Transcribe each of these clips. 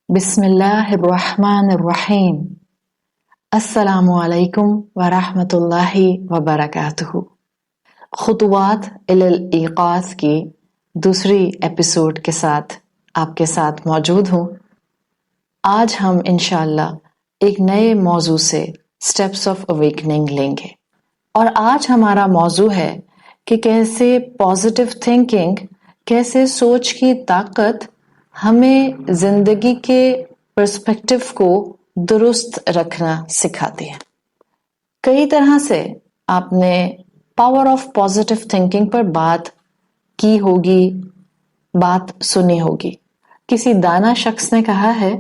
بسم الله الرحمن الرحیم السلام علیکم ورحمۃ اللہ وبرکاتہ۔ خطوات الی الایقاظ کی دوسری ایپیسوڈ کے ساتھ آپ کے ساتھ موجود ہوں۔ آج ہم انشاءاللہ ایک نئے موضوع سے اسٹیپس آف اویکننگ لیں گے، اور آج ہمارا موضوع ہے کہ کیسے پازیٹیو تھنکنگ، کیسے سوچ کی طاقت ہمیں زندگی کے پرسپیکٹو کو درست رکھنا سکھاتی ہے۔ کئی طرح سے آپ نے پاور آف پازیٹیو تھنکنگ پر بات کی ہوگی، بات سنی ہوگی۔ کسی دانا شخص نے کہا ہے،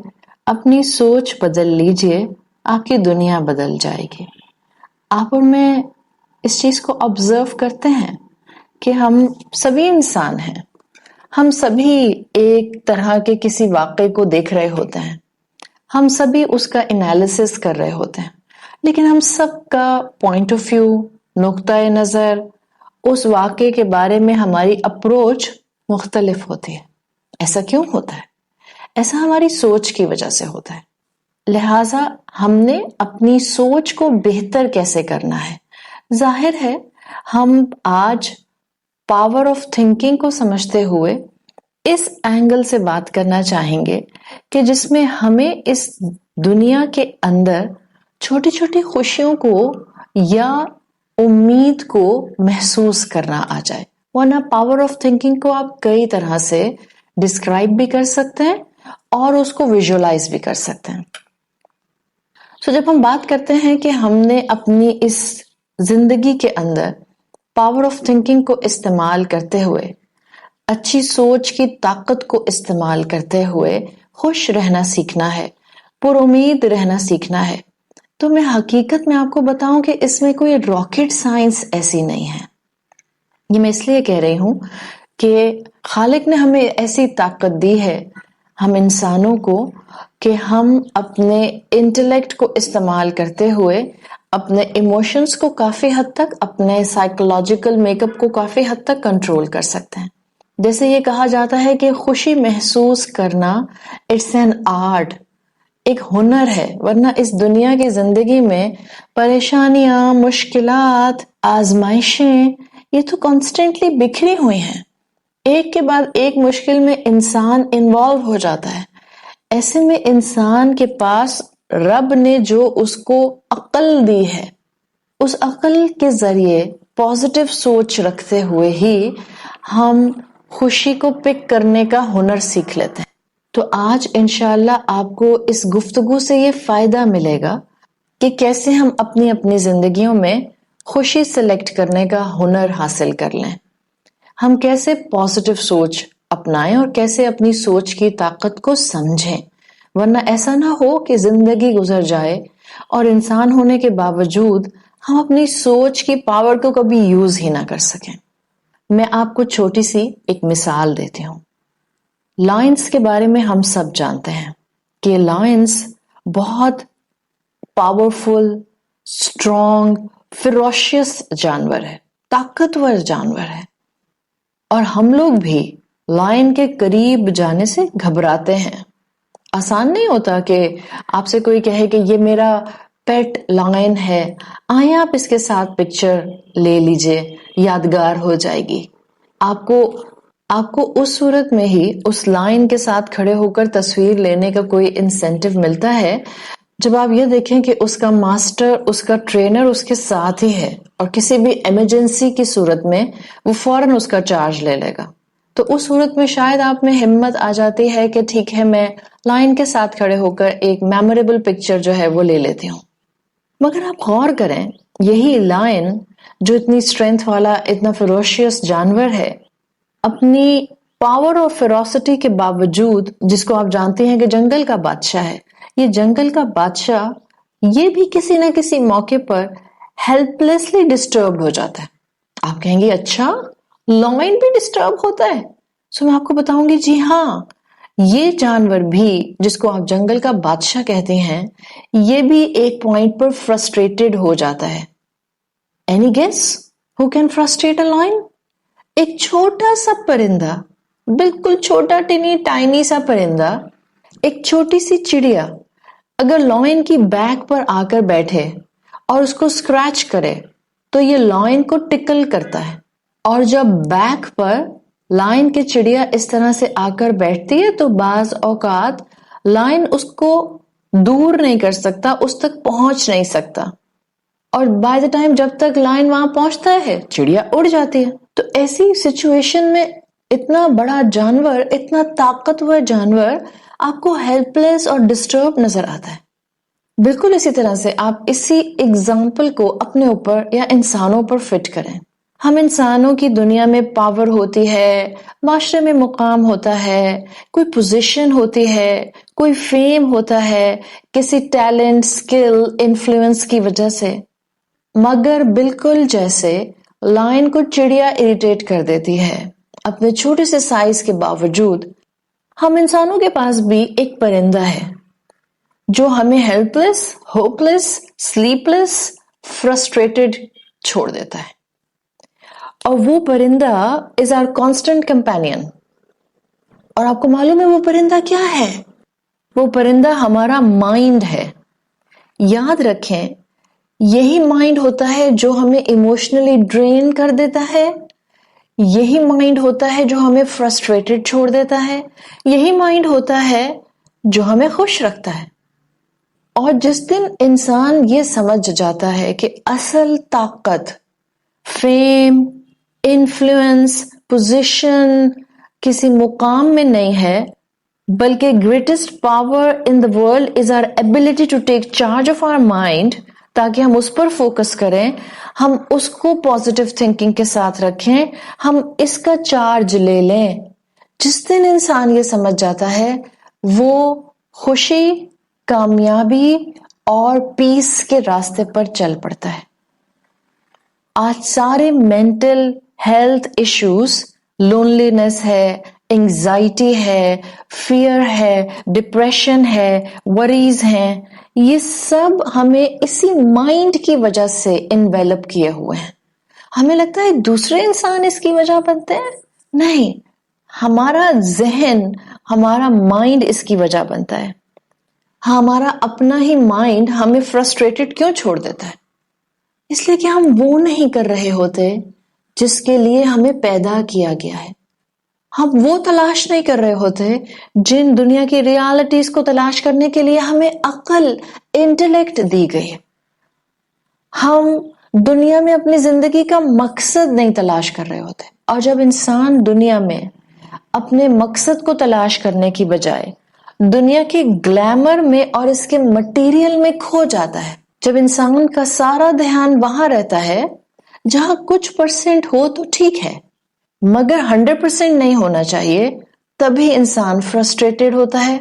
اپنی سوچ بدل لیجئے، آپ کی دنیا بدل جائے گی۔ آپ اور میں اس چیز کو آبزرو کرتے ہیں کہ ہم سبھی انسان ہیں، ہم سبھی ایک طرح کے کسی واقعے کو دیکھ رہے ہوتے ہیں، ہم سبھی اس کا انالیسس کر رہے ہوتے ہیں، لیکن ہم سب کا پوائنٹ آف ویو، نقطۂ نظر، اس واقعے کے بارے میں ہماری اپروچ مختلف ہوتی ہے۔ ایسا کیوں ہوتا ہے؟ ایسا ہماری سوچ کی وجہ سے ہوتا ہے۔ لہٰذا ہم نے اپنی سوچ کو بہتر کیسے کرنا ہے؟ ظاہر ہے ہم آج پاور آف تھنکنگ کو سمجھتے ہوئے اس اینگل سے بات کرنا چاہیں گے کہ جس میں ہمیں اس دنیا کے اندر چھوٹی چھوٹی خوشیوں کو یا امید کو محسوس کرنا آ جائے۔ ورنہ پاور آف تھنکنگ کو آپ کئی طرح سے ڈسکرائب بھی کر سکتے ہیں اور اس کو ویژولائز بھی کر سکتے ہیں۔ جب ہم بات کرتے ہیں کہ ہم نے اپنی اس زندگی کے اندر پاور آف تھنکنگ کو استعمال کرتے ہوئے، اچھی سوچ کی طاقت کو استعمال کرتے ہوئے خوش رہنا سیکھنا ہے، پر امید رہنا سیکھنا ہے، تو میں حقیقت میں آپ کو بتاؤں کہ اس میں کوئی راکٹ سائنس ایسی نہیں ہے۔ یہ میں اس لیے کہہ رہی ہوں کہ خالق نے ہمیں ایسی طاقت دی ہے، ہم انسانوں کو، کہ ہم اپنے انٹلیکٹ کو استعمال کرتے ہوئے اپنے ایموشنز کو کافی حد تک، اپنے سائیکولوجیکل میک اپ کو کافی حد تک کنٹرول کر سکتے ہیں۔ جیسے یہ کہا جاتا ہے کہ خوشی محسوس کرنا اٹس این آرٹ، ایک ہنر ہے، ورنہ اس دنیا کی زندگی میں پریشانیاں، مشکلات، آزمائشیں یہ تو کانسٹنٹلی بکھری ہوئی ہیں، ایک کے بعد ایک مشکل میں انسان انوالو ہو جاتا ہے۔ ایسے میں انسان کے پاس رب نے جو اس کو عقل دی ہے، اس عقل کے ذریعے پازیٹیو سوچ رکھتے ہوئے ہی ہم خوشی کو پک کرنے کا ہنر سیکھ لیتے ہیں۔ تو آج انشاءاللہ آپ کو اس گفتگو سے یہ فائدہ ملے گا کہ کیسے ہم اپنی اپنی زندگیوں میں خوشی سلیکٹ کرنے کا ہنر حاصل کر لیں، ہم کیسے پازیٹیو سوچ اپنائیں اور کیسے اپنی سوچ کی طاقت کو سمجھیں۔ ورنہ ایسا نہ ہو کہ زندگی گزر جائے اور انسان ہونے کے باوجود ہم اپنی سوچ کی پاور کو کبھی یوز ہی نہ کر سکیں۔ میں آپ کو چھوٹی سی ایک مثال دیتی ہوں۔ لائنز کے بارے میں ہم سب جانتے ہیں کہ لائنز بہت پاورفل، اسٹرانگ، فیروشیس جانور ہے، طاقتور جانور ہے، اور ہم لوگ بھی لائن کے قریب جانے سے گھبراتے ہیں۔ آسان نہیں ہوتا کہ آپ سے کوئی کہے کہ یہ میرا پیٹ لائن ہے، آئیں آپ اس کے ساتھ پکچر لے لیجئے، یادگار ہو جائے گی۔ آپ کو اس صورت میں ہی اس لائن کے ساتھ کھڑے ہو کر تصویر لینے کا کوئی انسینٹیو ملتا ہے جب آپ یہ دیکھیں کہ اس کا ماسٹر، اس کا ٹرینر اس کے ساتھ ہی ہے، اور کسی بھی ایمرجنسی کی صورت میں وہ فوراً اس کا چارج لے لے گا۔ تو اس صورت میں شاید آپ میں ہمت آ جاتی ہے کہ ٹھیک ہے، میں لائن کے ساتھ کھڑے ہو کر ایک میموریبل پکچر جو ہے وہ لے لیتی ہوں۔ مگر آپ غور کریں، یہی لائن جو اتنی اسٹرینتھ والا، اتنا فیروشیس جانور ہے، اپنی پاور اور فیروسٹی کے باوجود، جس کو آپ جانتے ہیں کہ جنگل کا بادشاہ ہے، یہ جنگل کا بادشاہ یہ بھی کسی نہ کسی موقع پر ہیلپ لیسلی ڈسٹرب ہو جاتا ہے۔ آپ کہیں گے اچھا، لائن بھی ڈسٹرب ہوتا ہے؟ میں آپ کو بتاؤں گی، جی ہاں، یہ جانور بھی جس کو آپ جنگل کا بادشاہ کہتے ہیں، یہ بھی ایک پوائنٹ پر فرسٹریٹڈ ہو جاتا ہے۔ Any guess who can frustrate a lion? ایک چھوٹا سا پرندہ، بالکل چھوٹا ٹائنی سا پرندہ، ایک چھوٹی سی چڑیا اگر لائن کی بیک پر آ کر بیٹھے اور اس کو اسکریچ کرے تو یہ لائن کو ٹکل کرتا ہے، اور جب بیک پر لائن کی چڑیا اس طرح سے آ کر بیٹھتی ہے تو بعض اوقات لائن اس کو دور نہیں کر سکتا، اس تک پہنچ نہیں سکتا، اور بائی دا ٹائم جب تک لائن وہاں پہنچتا ہے چڑیا اڑ جاتی ہے۔ تو ایسی سچویشن میں اتنا بڑا جانور، اتنا طاقتور جانور آپ کو ہیلپ لیس اور ڈسٹرب نظر آتا ہے۔ بالکل اسی طرح سے آپ اسی اگزامپل کو اپنے اوپر یا انسانوں پر فٹ کریں۔ ہم انسانوں کی دنیا میں پاور ہوتی ہے، معاشرے میں مقام ہوتا ہے، کوئی پوزیشن ہوتی ہے، کوئی فیم ہوتا ہے، کسی ٹیلنٹ، اسکل، انفلوئنس کی وجہ سے، مگر بالکل جیسے لائن کو چڑیا اریٹیٹ کر دیتی ہے اپنے چھوٹے سے سائز کے باوجود، ہم انسانوں کے پاس بھی ایک پرندہ ہے جو ہمیں ہیلپ لیس، ہوپ لیس، سلیپ لیس، فرسٹریٹڈ چھوڑ دیتا ہے، اور وہ پرندہ از آور کانسٹنٹ کمپینین۔ اور آپ کو معلوم ہے وہ پرندہ کیا ہے؟ وہ پرندہ ہمارا مائنڈ ہے۔ یاد رکھیں، یہی مائنڈ ہوتا ہے جو ہمیں ایموشنلی ڈرین کر دیتا ہے، یہی مائنڈ ہوتا ہے جو ہمیں فرسٹریٹڈ چھوڑ دیتا ہے، یہی مائنڈ ہوتا ہے جو ہمیں خوش رکھتا ہے۔ اور جس دن انسان یہ سمجھ جاتا ہے کہ اصل طاقت فیم، انفلوئنس، پوزیشن، کسی مقام میں نہیں ہے، بلکہ greatest power in the world is our ability to take charge of our mind, تاکہ ہم اس پر فوکس کریں، ہم اس کو پازیٹیو تھنکنگ کے ساتھ رکھیں، ہم اس کا چارج لے لیں۔ جس دن انسان یہ سمجھ جاتا ہے وہ خوشی، کامیابی اور پیس کے راستے پر چل پڑتا ہے۔ آج سارے مینٹل ہیلتھ ایشوز، لونلینس ہے، انگزائٹی ہے، فیئر ہے، ڈپریشن ہے، وریز ہیں، یہ سب ہمیں اسی مائنڈ کی وجہ سے انویلپ کیے ہوئے ہیں۔ ہمیں لگتا ہے دوسرے انسان اس کی وجہ بنتے ہیں، نہیں، ہمارا ذہن، ہمارا مائنڈ اس کی وجہ بنتا ہے۔ ہمارا اپنا ہی مائنڈ ہمیں فرسٹریٹڈ کیوں چھوڑ دیتا ہے؟ اس لیے کہ ہم وہ نہیں کر رہے ہوتے جس کے لیے ہمیں پیدا کیا گیا ہے، ہم وہ تلاش نہیں کر رہے ہوتے جن دنیا کی ریالٹیز کو تلاش کرنے کے لیے ہمیں عقل، انٹلیکٹ دی گئی ہے۔ ہم دنیا میں اپنی زندگی کا مقصد نہیں تلاش کر رہے ہوتے، اور جب انسان دنیا میں اپنے مقصد کو تلاش کرنے کی بجائے دنیا کے گلیمر میں اور اس کے مٹیریل میں کھو جاتا ہے، جب انسان کا سارا دھیان وہاں رہتا ہے جہاں کچھ پرسنٹ ہو تو ٹھیک ہے مگر 100% نہیں ہونا چاہیے، تبھی انسان فرسٹریٹڈ ہوتا ہے،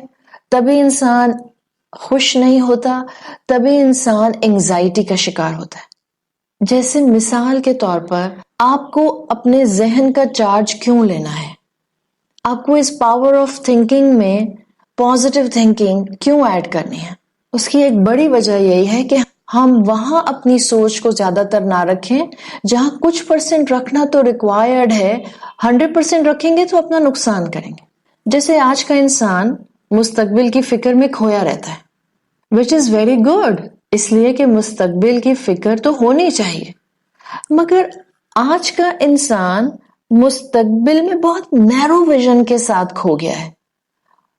تبھی انسان خوش نہیں ہوتا، تبھی انسان انگزائٹی کا شکار ہوتا ہے۔ جیسے مثال کے طور پر آپ کو اپنے ذہن کا چارج کیوں لینا ہے؟ آپ کو اس پاور آف تھنکنگ میں پازیٹیو تھنکنگ کیوں ایڈ کرنی ہے؟ اس کی ایک بڑی وجہ یہی ہے کہ ہم وہاں اپنی سوچ کو زیادہ تر نہ رکھیں جہاں کچھ پرسنٹ رکھنا تو ریکوائرڈ ہے، 100% رکھیں گے تو اپنا نقصان کریں گے۔ جیسے آج کا انسان مستقبل کی فکر میں کھویا رہتا ہے، which is very good، اس لیے کہ مستقبل کی فکر تو ہونی چاہیے، مگر آج کا انسان مستقبل میں بہت نیرو ویژن کے ساتھ کھو گیا ہے،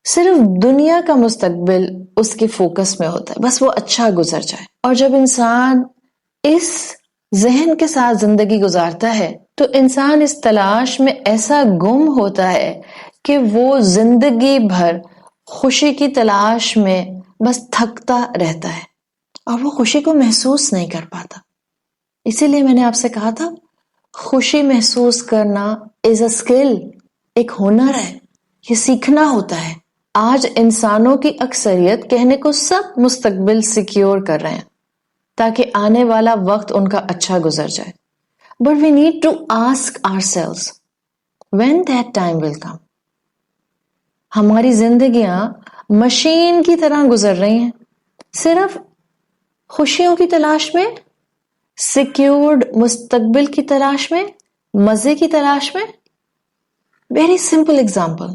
صرف دنیا کا مستقبل اس کے فوکس میں ہوتا ہے، بس وہ اچھا گزر جائے۔ اور جب انسان اس ذہن کے ساتھ زندگی گزارتا ہے تو انسان اس تلاش میں ایسا گم ہوتا ہے کہ وہ زندگی بھر خوشی کی تلاش میں بس تھکتا رہتا ہے اور وہ خوشی کو محسوس نہیں کر پاتا۔ اسی لیے میں نے آپ سے کہا تھا، خوشی محسوس کرنا از اے اسکل، ایک ہنر ہے، یہ سیکھنا ہوتا ہے۔ آج انسانوں کی اکثریت کہنے کو سب مستقبل سیکیور کر رہے ہیں تاکہ آنے والا وقت ان کا اچھا گزر جائے، but we need to ask ourselves when that time will come۔ ہماری زندگیاں مشین کی طرح گزر رہی ہیں، صرف خوشیوں کی تلاش میں، سیکیورڈ مستقبل کی تلاش میں، مزے کی تلاش میں۔ Very simple example,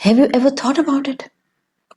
Have you ever thought about it?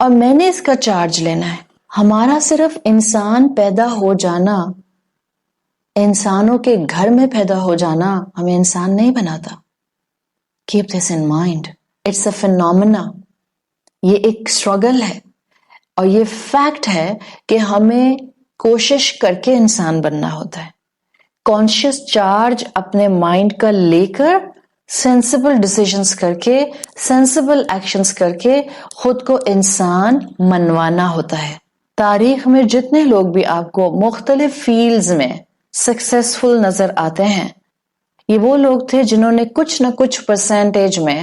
اور میں نے اس کا چارج لینا ہے. ہمارا صرف انسان پیدا ہو جانا، انسانوں کے گھر میں پیدا ہو جانا ہمیں انسان نہیں بناتا. Keep this in mind. It's a phenomena. یہ ایک اسٹرگل ہے اور یہ فیکٹ ہے کہ ہمیں کوشش کر کے انسان بننا ہوتا ہے. کانشیس چارج اپنے مائنڈ کا لے کر سینسیبل ڈیسیژنز کر کے، سینسیبل ایکشنز کر کے خود کو انسان منوانا ہوتا ہے. تاریخ میں جتنے لوگ بھی آپ کو مختلف فیلڈز میں سکسیسفل نظر آتے ہیں، یہ وہ لوگ تھے جنہوں نے کچھ نہ کچھ پرسنٹیج میں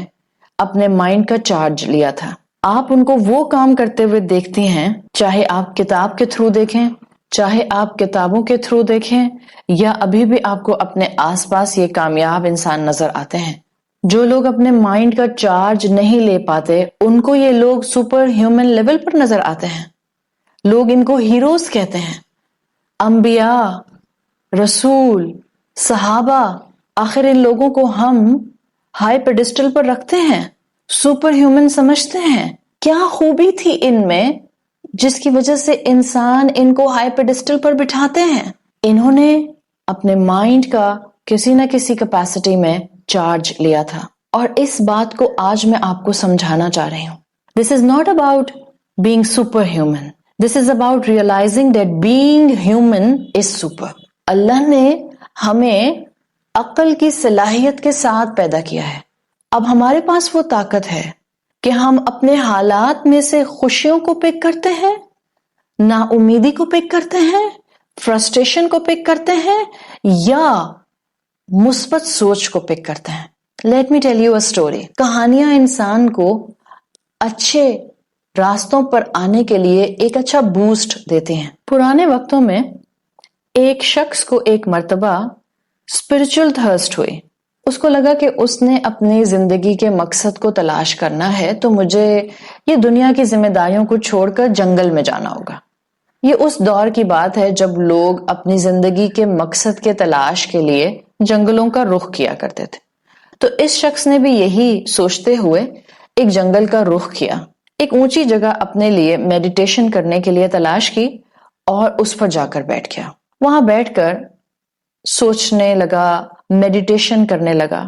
اپنے مائنڈ کا چارج لیا تھا. آپ ان کو وہ کام کرتے ہوئے دیکھتی ہیں، چاہے آپ کتاب کے تھرو دیکھیں، چاہے آپ کتابوں کے تھرو دیکھیں، یا ابھی بھی آپ کو اپنے آس پاس یہ کامیاب انسان نظر آتے ہیں. جو لوگ اپنے مائنڈ کا چارج نہیں لے پاتے ان کو یہ لوگ سپر ہیومن لیول پر نظر آتے ہیں. لوگ ان کو ہیروز کہتے ہیں، انبیاء، رسول، صحابہ. آخر ان لوگوں کو ہم ہائی پیڈسٹل پر رکھتے ہیں، سپر ہیومن سمجھتے ہیں. کیا خوبی تھی ان میں جس کی وجہ سے انسان ان کو ہائی پیڈسٹل پر بٹھاتے ہیں؟ انہوں نے اپنے مائنڈ کا کسی نہ کسی کیپیسٹی میں چارج لیا تھا، اور اس بات کو آج میں آپ کو سمجھانا چاہ رہی ہوں. This is not about being superhuman. This is about realizing that being human is super. اللہ نے ہمیں عقل کی صلاحیت کے ساتھ پیدا کیا ہے. اب ہمارے پاس وہ طاقت ہے کہ ہم اپنے حالات میں سے خوشیوں کو پک کرتے ہیں، نا امیدی کو پک کرتے ہیں، فرسٹریشن کو پک کرتے ہیں، یا مثبت سوچ کو پک کرتے ہیں. Let me tell you a story. کہانیاں انسان کو اچھے راستوں پر آنے کے لیے ایک اچھا بوسٹ دیتے ہیں. پرانے وقتوں میں ایک شخص کو ایک مرتبہ اسپرچل تھرسٹ ہوئی. اس کو لگا کہ اس نے اپنی زندگی کے مقصد کو تلاش کرنا ہے تو مجھے یہ دنیا کی ذمہ داریوں کو چھوڑ کر جنگل میں جانا ہوگا. یہ اس دور کی بات ہے جب لوگ اپنی زندگی کے مقصد کے تلاش کے لیے جنگلوں کا رخ کیا کرتے تھے. تو اس شخص نے بھی یہی سوچتے ہوئے ایک جنگل کا رخ کیا. ایک اونچی جگہ اپنے لیے میڈیٹیشن کرنے کے لیے تلاش کی اور اس پر جا کر بیٹھ گیا. وہاں بیٹھ کر سوچنے لگا، میڈیٹیشن کرنے لگا.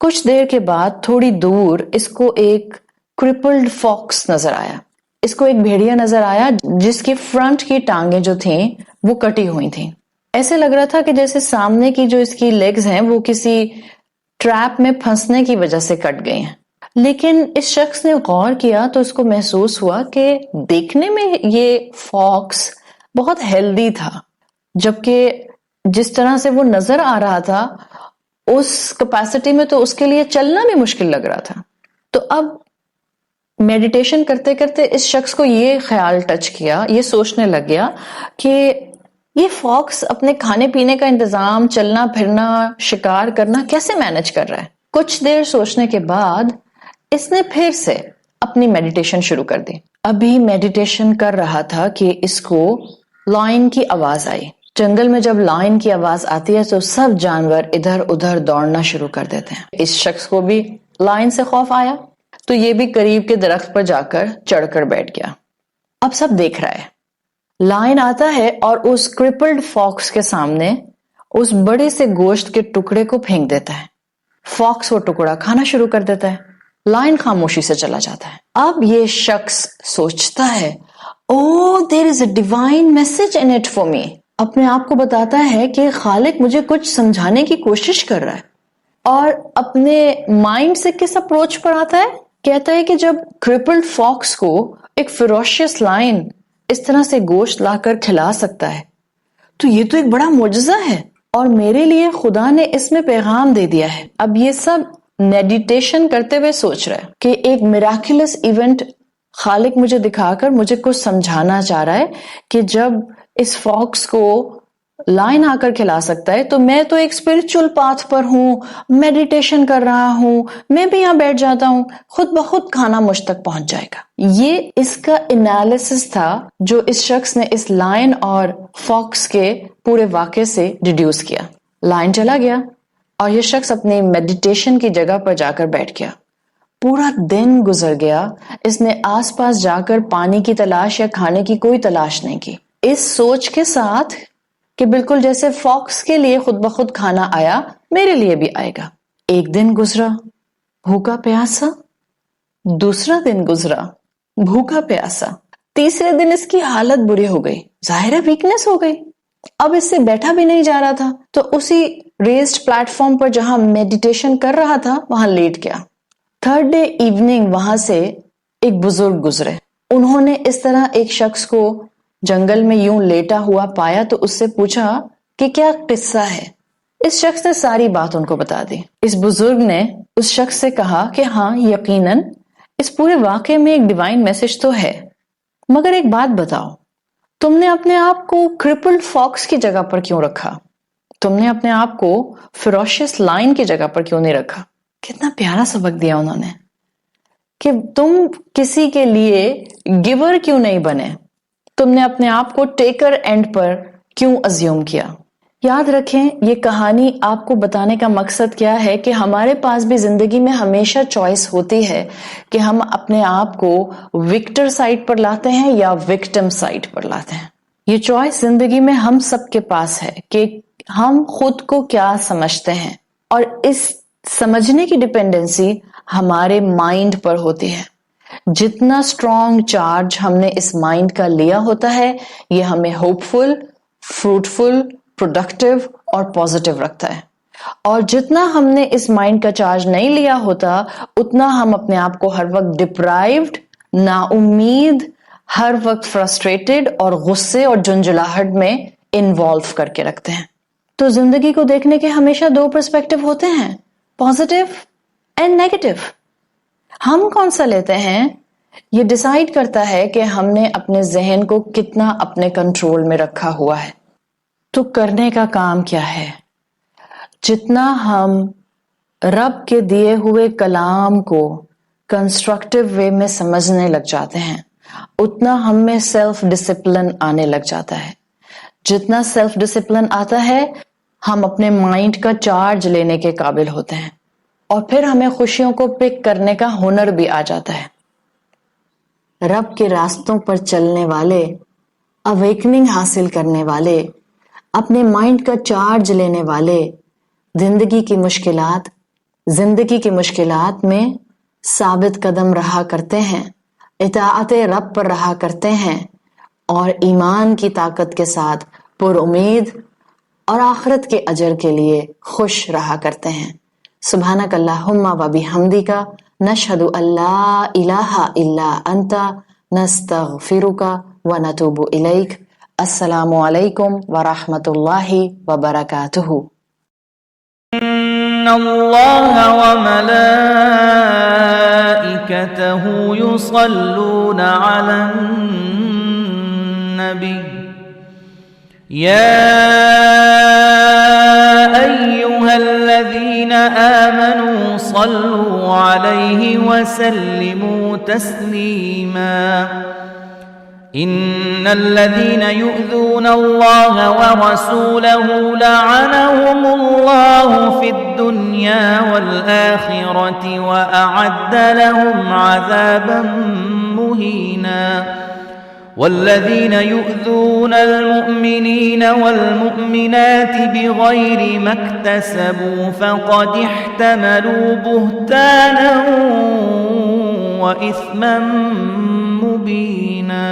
کچھ دیر کے بعد تھوڑی دور اس کو ایک کرپلڈ فاکس نظر آیا. اس کو ایک بھیڑیا نظر آیا جس کی فرنٹ کی ٹانگیں جو تھیں وہ کٹی ہوئی تھیں. ایسے لگ رہا تھا کہ جیسے سامنے کی جو اس کی لیگز ہیں وہ کسی ٹریپ میں پھنسنے کی وجہ سے کٹ گئی ہیں. لیکن اس شخص نے غور کیا تو اس کو محسوس ہوا کہ دیکھنے میں یہ فاکس بہت ہیلدی تھا، جبکہ جس طرح سے وہ نظر آ رہا تھا اس کیپیسٹی میں تو اس کے لیے چلنا بھی مشکل لگ رہا تھا. تو اب میڈیٹیشن کرتے کرتے اس شخص کو یہ خیال ٹچ کیا، یہ سوچنے لگ گیا کہ یہ فاکس اپنے کھانے پینے کا انتظام، چلنا پھرنا، شکار کرنا کیسے مینج کر رہا ہے. کچھ دیر سوچنے کے بعد اس نے پھر سے اپنی میڈیٹیشن شروع کر دی. ابھی میڈیٹیشن کر رہا تھا کہ اس کو لائن کی آواز آئی. جنگل میں جب لائن کی آواز آتی ہے تو سب جانور ادھر ادھر دوڑنا شروع کر دیتے ہیں. اس شخص کو بھی لائن سے خوف آیا تو یہ بھی قریب کے درخت پر جا کر چڑھ کر بیٹھ گیا. اب سب دیکھ رہا ہے. لائن آتا ہے اور اس کرپلڈ فاکس کے سامنے اس بڑے سے گوشت کے ٹکڑے کو پھینک دیتا ہے. فاکس وہ ٹکڑا کھانا شروع کر دیتا ہے. لائن خاموشی سے چلا جاتا ہے. اب یہ شخص سوچتا ہے، Oh, there is a divine message in it for me. اپنے آپ کو بتاتا ہے کہ خالق مجھے کچھ سمجھانے کی کوشش کر رہا ہے. اور اپنے مائنڈ سے کس اپروچ پر آتا ہے؟ کہتا ہے کہ جب کرپلڈ فاکس کو ایک فیروشیس لائن اس طرح سے گوشت لا کر کھلا سکتا ہے تو یہ تو ایک بڑا معجزہ ہے، اور میرے لیے خدا نے اس میں پیغام دے دیا ہے. اب یہ سب میڈیٹیشن کرتے ہوئے سوچ رہا ہے کہ ایک میراکولس ایونٹ خالق مجھے دکھا کر مجھے کچھ سمجھانا چاہ رہا ہے کہ جب اس فاکس کو لائن آ کر کھلا سکتا ہے تو میں تو ایک اسپرچل پاتھ پر ہوں، میڈیٹیشن کر رہا ہوں، میں بھی یہاں بیٹھ جاتا ہوں، خود بخود کھانا مجھ تک پہنچ جائے گا. یہ اس کا انالیسس تھا جو اس شخص نے اس لائن اور فاکس کے پورے واقعے سے ڈیڈیوس کیا. لائن چلا گیا اور یہ شخص اپنی میڈیٹیشن کی جگہ پر جا کر بیٹھ گیا. پورا دن گزر گیا، اس نے آس پاس جا کر پانی کی تلاش یا کھانے کی کوئی تلاش نہیں کی، اس سوچ کے ساتھ کہ بالکل جیسے فاکس کے لیے خود بخود کھانا آیا میرے لیے بھی آئے گا۔ ایک دن گزرا بھوکا پیاسا، دوسرا دن گزرا بھوکا پیاسا، تیسرے دن اس کی حالت بری ہو گئی، ظاہر ہے ویکنس ہو گئی، اب اس سے بیٹھا بھی نہیں جا رہا تھا، تو اسی ریزڈ پلیٹ فارم پر جہاں میڈیٹیشن کر رہا تھا وہاں لیٹ گیا۔ تھرڈ ڈے ایوننگ وہاں سے ایک بزرگ گزرے، انہوں نے اس طرح ایک شخص کو جنگل میں یوں لیٹا ہوا پایا تو اس سے پوچھا کہ کیا قصہ ہے۔ اس شخص نے ساری بات ان کو بتا دی۔ اس بزرگ نے اس شخص سے کہا کہ ہاں یقیناً اس پورے واقعے میں ایک ڈیوائن میسج تو ہے، مگر ایک بات بتاؤ، تم نے اپنے آپ کو کرپلڈ فاکس کی جگہ پر کیوں رکھا؟ تم نے اپنے آپ کو فیروشیس لائن کی جگہ پر کیوں نہیں رکھا؟ کتنا پیارا سبق دیا انہوں نے کہ تم کسی کے لیے گیور کیوں نہیں بنے، تم نے اپنے آپ کو ٹیکر اینڈ پر کیوں ازیوم کیا۔ یاد رکھیں یہ کہانی آپ کو بتانے کا مقصد کیا ہے کہ ہمارے پاس بھی زندگی میں ہمیشہ چوائس ہوتی ہے کہ ہم اپنے آپ کو وکٹر سائڈ پر لاتے ہیں یا وکٹم سائڈ پر لاتے ہیں۔ یہ چوائس زندگی میں ہم سب کے پاس ہے کہ ہم خود کو کیا سمجھتے ہیں، اور اس سمجھنے کی ڈپینڈنسی ہمارے مائنڈ پر ہوتی ہے۔ جتنا اسٹرانگ چارج ہم نے اس مائنڈ کا لیا ہوتا ہے یہ ہمیں ہوپ فل، فروٹفل، پروڈکٹیو اور پازیٹیو رکھتا ہے، اور جتنا ہم نے اس مائنڈ کا چارج نہیں لیا ہوتا اتنا ہم اپنے آپ کو ہر وقت ڈپرائیوڈ، نا امید، ہر وقت فرسٹریٹڈ اور غصے اور جنجلاہٹ میں انوالو کر کے رکھتے ہیں۔ تو زندگی کو دیکھنے کے ہمیشہ دو پرسپیکٹو ہوتے ہیں، پازیٹیو اینڈ نیگیٹو۔ ہم کون سا لیتے ہیں یہ ڈیسائیڈ کرتا ہے کہ ہم نے اپنے ذہن کو کتنا اپنے کنٹرول میں رکھا ہوا ہے۔ تو کرنے کا کام کیا ہے؟ جتنا ہم رب کے دیے ہوئے کلام کو کنسٹرکٹیو وے میں سمجھنے لگ جاتے ہیں اتنا ہم میں سیلف ڈسپلن آنے لگ جاتا ہے۔ جتنا سیلف ڈسپلن آتا ہے ہم اپنے مائنڈ کا چارج لینے کے قابل ہوتے ہیں، اور پھر ہمیں خوشیوں کو پک کرنے کا ہنر بھی آ جاتا ہے۔ رب کے راستوں پر چلنے والے، اویکننگ حاصل کرنے والے، اپنے مائنڈ کا چارج لینے والے زندگی کی مشکلات میں ثابت قدم رہا کرتے ہیں، اطاعت رب پر رہا کرتے ہیں، اور ایمان کی طاقت کے ساتھ پر امید اور آخرت کے اجر کے لیے خوش رہا کرتے ہیں۔ سبحانک اللہم و بحمدک، نشہد ان لا الہ الا انت، نستغفرک و نتوب الیک۔ السلام علیکم ورحمۃ اللہ وبرکاتہ۔ ان اللہ وملائکتہ یصلون علی النبی یا ایہا الذین آمنوا صلوا علیہ وسلموا تسلیما۔ ان الذين يؤذون الله ورسوله لعنهم الله في الدنيا والآخرة وأعد لهم عذابا مهينا۔ والذين يؤذون المؤمنين والمؤمنات بغير ما اكتسبوا فقد احتملوا بهتانا وإثما مبينا۔